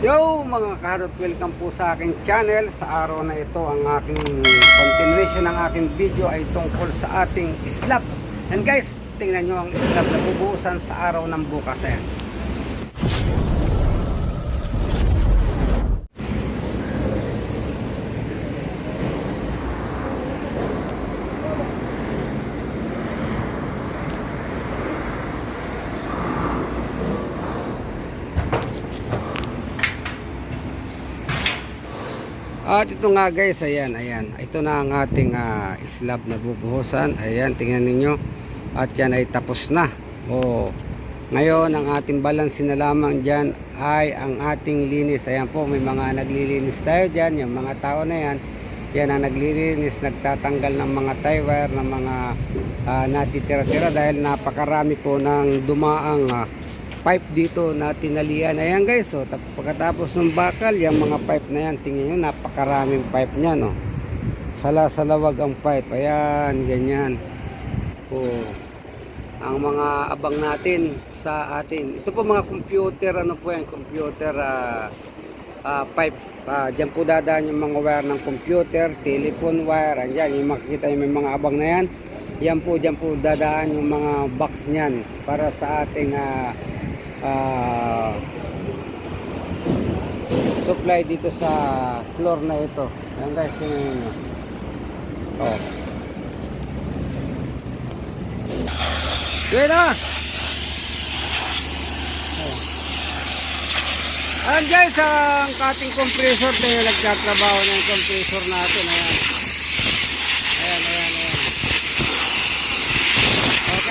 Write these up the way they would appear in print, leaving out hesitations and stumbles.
Yo mga karot, welcome po sa aking channel. Sa araw na ito, ang aking continuation ng aking video ay tungkol sa ating slab. And guys, tingnan nyo ang slab na bubuhusan sa araw ng bukas. Ayan. At ito nga guys, ayan. Ito na ang ating slab na bubuhusan. Ayan, tingnan ninyo. At yan ay tapos na. Ngayon, ang ating balansin na lamang dyan ay ang ating linis. Ayan po, may mga naglilinis tayo dyan. Yung mga tao na yan, yan ang naglilinis, nagtatanggal ng mga tie wire, ng mga natitira-tira dahil napakarami po ng dumaang pipe dito na tinalian. Ayan guys, pagkatapos ng bakal, yung mga pipe na yan, tingnan nyo, napakaraming pipe niyan, salalawag ang pipe. Ayan, ganyan. Ang mga abang natin sa atin, ito po mga computer, computer pipe. Diyan po dadaan yung mga wire ng computer, telephone wire. Andyan, yung makikita yung may mga abang na yan. Diyan po dadaan yung mga box niyan para sa ating supply dito sa floor na ito. Ayan guys, tingnan nyo. Ayan na! Ayan guys, ang cutting compressor na yung nagtatrabaho ng compressor natin. Ayan.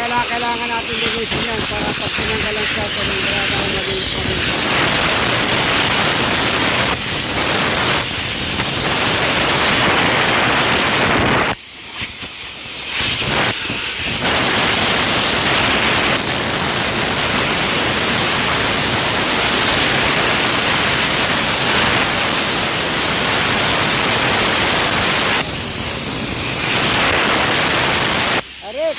Kailangan natin linisin yan para pag tinanggalan siya ito ng grada ang malinis pa rin. Arit!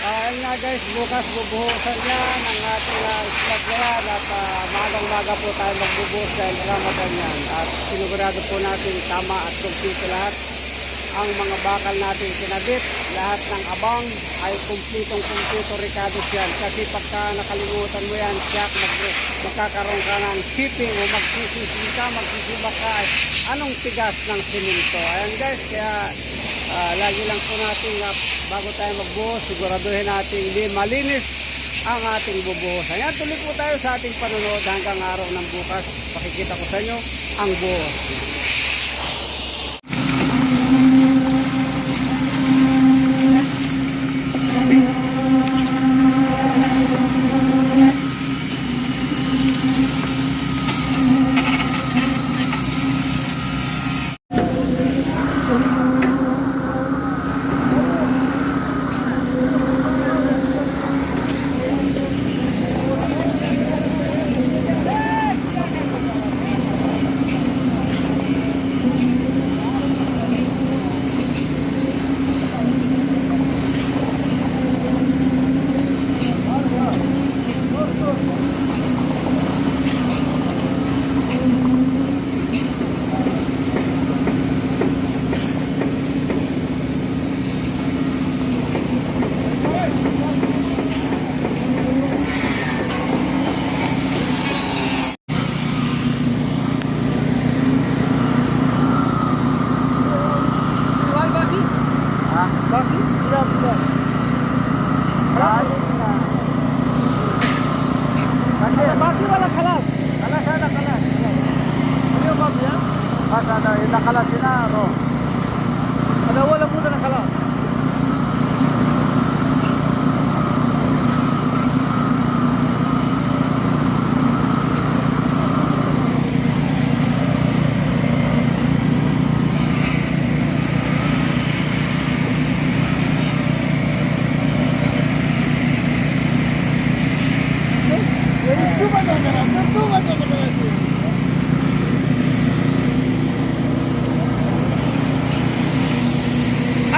Ayun nga guys, bukas bubuhusan yan ang ating slab na yan at magang-maga po tayo magbubuhos dahil Ramadan yan at sinigurado po natin tama at kumpleto lahat ang mga bakal natin kinabit, lahat ng abang ay kumplitong-kumpleto ricados yan kasi pagka nakalimutan mo yan, magkakaroon ka ng shipping o magsisibak ka, anong tigas ng simento. Ayan guys, kaya lagi lang po natin bago tayo magbuhos, siguraduhin natin malinis ang ating bubuhos. Ayan, tuloy po tayo sa ating panonood hanggang araw ng bukas. Pakikita ko sa inyo ang buhos.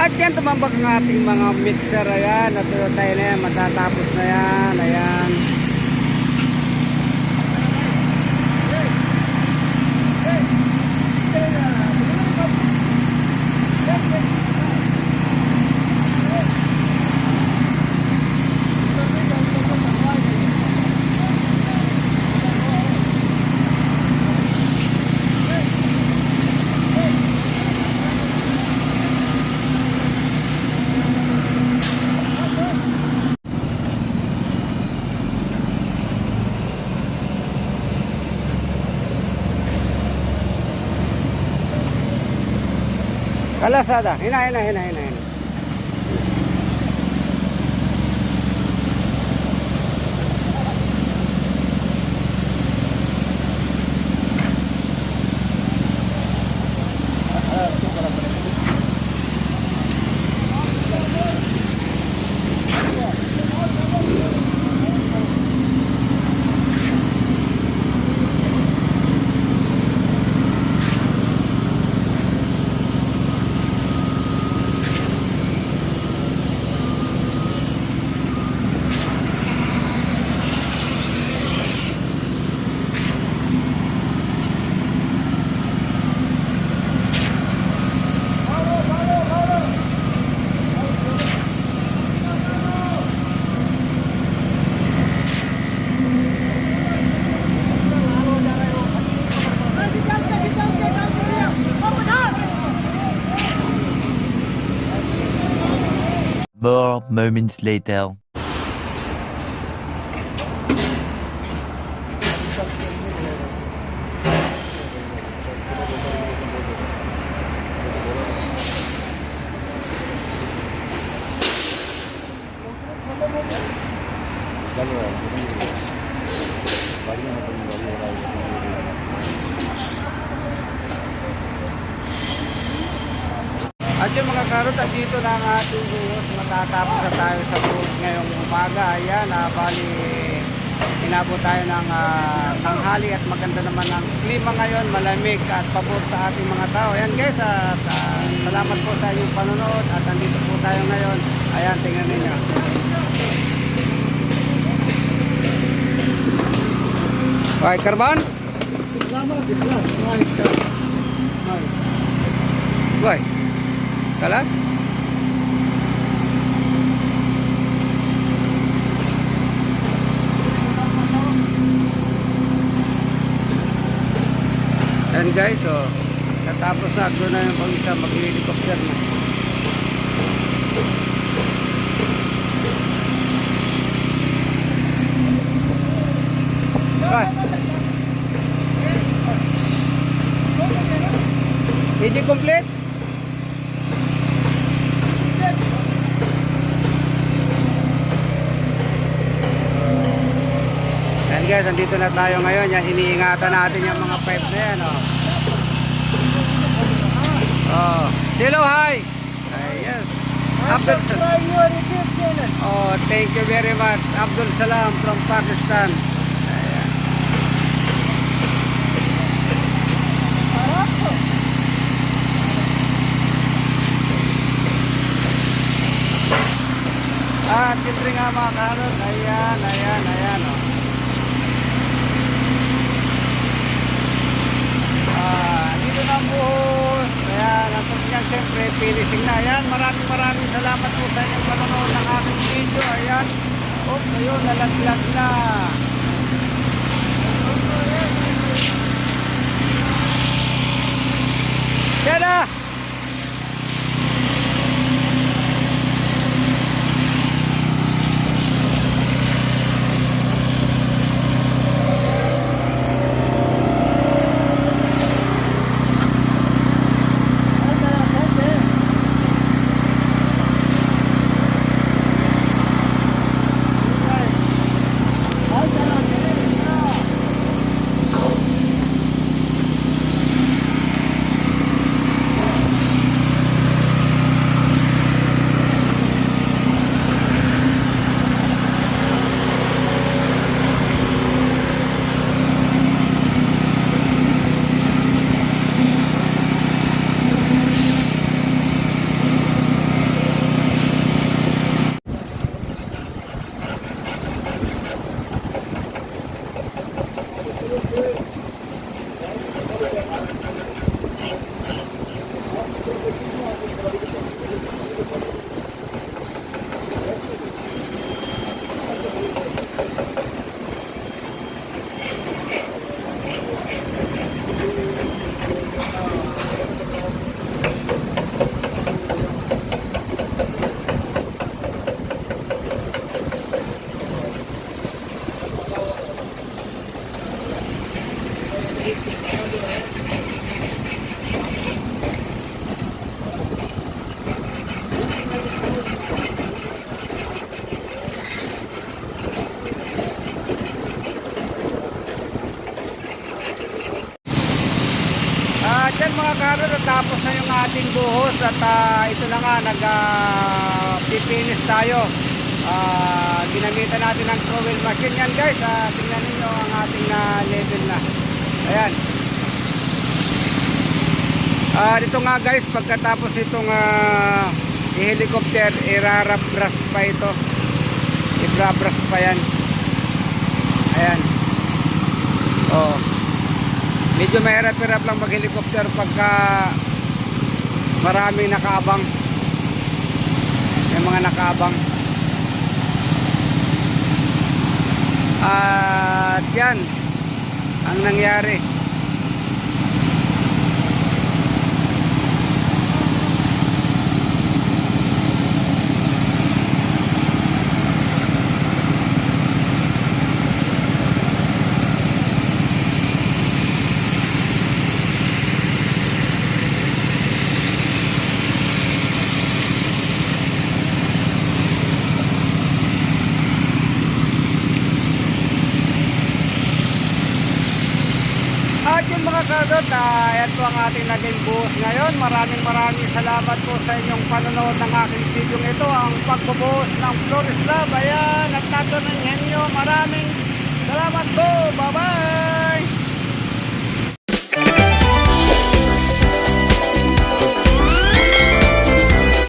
At yan, tumambag ng ating mga mixer. Ayan, natuyo tayo na yan. Matatapos na yan. Ayan. Kalasada. Hina. More moments later. At yung mga karot, at dito na ang ating buhos. Matatapos na tayo sa buhos ngayong umaga. Ayan, bali inabot tayo ng tanghali at maganda naman ang klima ngayon, malamig at pabor sa ating mga tao. Ayan guys, at salamat po sa inyong panonood at andito po tayo ngayon. Ayan, tingnan ninyo. Okay, Karban? Boy, kalas? And guys, so natapos na, doon na yung pag-isa mag-helicopter na. Right. Hindi complete? Ayan guys, andito na tayo ngayon. Yan, iniingatan natin yung mga pipe na yan. Oh, hello, hi. Yes. Abdul Salam. Oh, thank you very much. Abdul Salam from Pakistan. Ayan. Siyempre nga mga karot. Ayan, oh. Dito na ang buhos. Ayan, ang yan siyempre, finishing na. Ayan, maraming salamat po sa inyong panonood ng aking video. Ayan, ayun, nalaglag na. Tada! karod, natapos na yung ating buhos at ito na nga, nag-finish tayo. Ginamitan natin ang trowel machine yan guys. Tingnan niyo ang ating level na. Ayan. Dito nga guys, pagkatapos itong helicopter, irarabras pa ito. Ibrabras pa yan. Ayan. Oh. Medyo mahirap-hirap lang mag-helicopter pagka maraming nakaabang. May mga nakaabang. At yan ang nangyari. At yun mga kadot, yan po ang ating naging buhos ngayon. Maraming salamat po sa inyong panonood ng aking video ito. Ang pagbubuhos ng floor slab. Ayan, at tatanungin nyo. Maraming salamat po. Bye-bye.